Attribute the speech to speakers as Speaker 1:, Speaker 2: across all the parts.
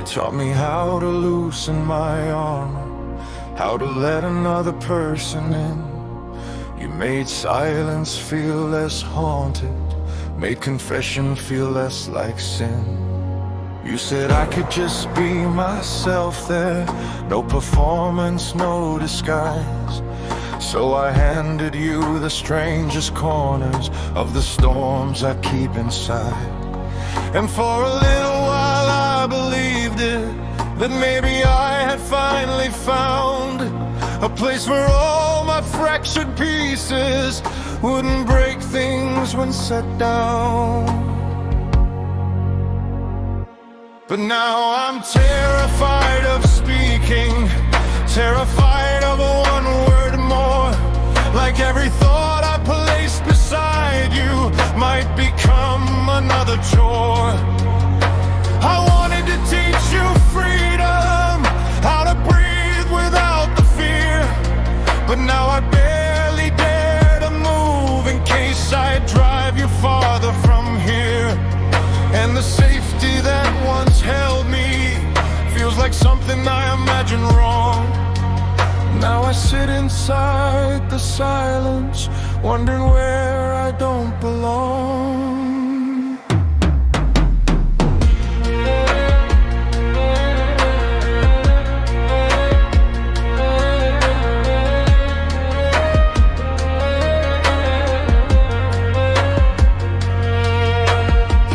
Speaker 1: You taught me how to loosen my armor, how to let another person in. You made silence feel less haunted, made confession feel less like sin. You said I could just be myself there, no performance, no disguise. So I handed you the strangest corners of the storms I keep inside. And for a little while I believed it, that maybe I had finally found a place where all my fractured pieces wouldn't break things when set down. But now I'm terrified of speaking, terrified of one word more. Like every thought I placed beside you might become another chore. I wanted to teach you freedom, how to breathe without the fear. But now I barely dare to move in case I drive you farther from here. And the safety that once held me feels like something I imagine wrong. Now I sit inside the silence, wondering where I don't belong.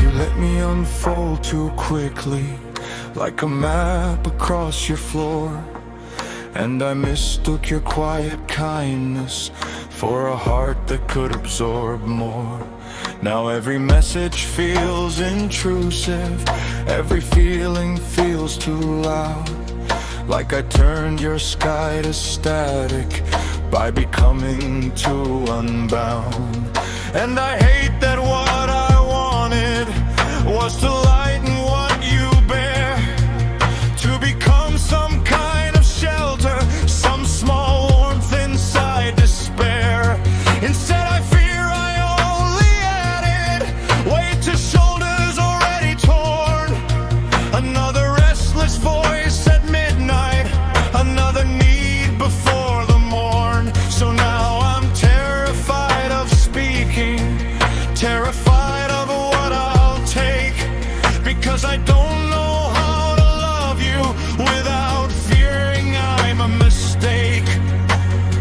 Speaker 1: You let me unfold too quickly, like a map across your floor. And I mistook your quiet kindness for a heart that could absorb more. Now every message feels intrusive, every feeling feels too loud. Like I turned your sky to static by becoming too unbound. And I hate that what I wanted was to lighten what you bear, to become some kind of shelter, some small warmth inside despair. Instead I fear I only added weight to shoulders already torn. Another restless voice at midnight, another need before the morn. So now I'm terrified of speaking, terrified of what I'll take, because I don't know how to love you without fearing I'm a mistake.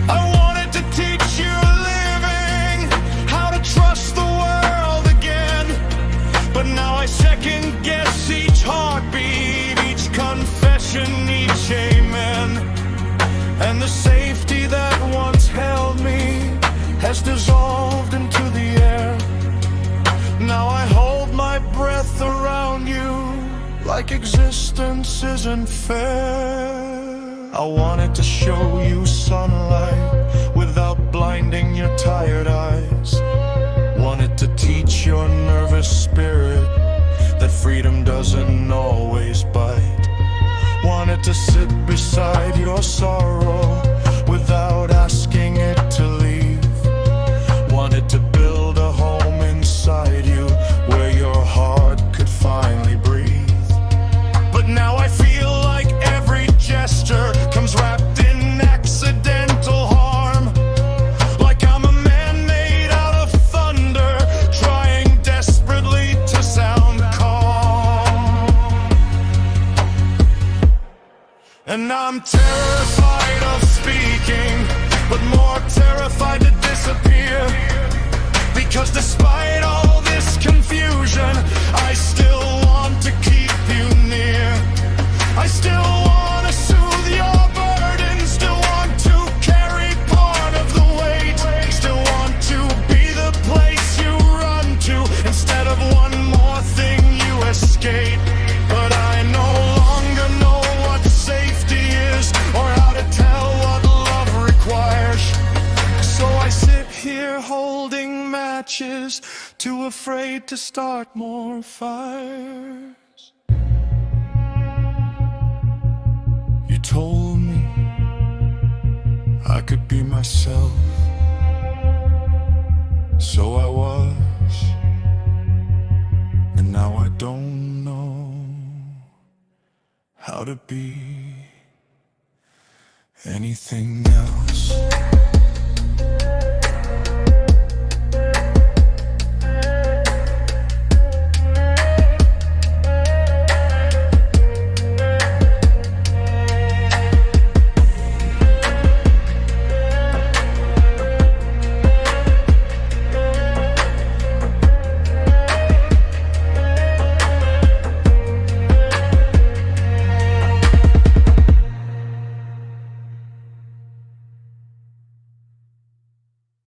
Speaker 1: I wanted to teach you living, how to trust the world again. But now I second guess each heartbeat, each confession, each amen. And the safety that once held me has dissolved into the air. Now I hold my breath around you like existence isn't fair. I wanted to show you sunlight without blinding your tired eyes. Wanted to teach your nervous spirit that freedom doesn't always bite. Wanted to sit beside your sorrow without asking it to leave. Wanted to build a home inside you where your heart could finally breathe. But now I feel like every gesture comes wrapped in accidental harm. Like I'm a man made out of thunder, trying desperately to sound calm. And I'm terrified of speaking, but more terrified to disappear. Because despite all this confusion, I still want to keep you near. I still want to soothe your burden, still want to carry part of the weight, still want to be the place you run to instead of one more thing you escape. But I no longer know what safety is or how to tell what love requires. So I sit here holding matches, too afraid to start more fires. You told me I could be myself, so I was, and now I don't know how to be anything else.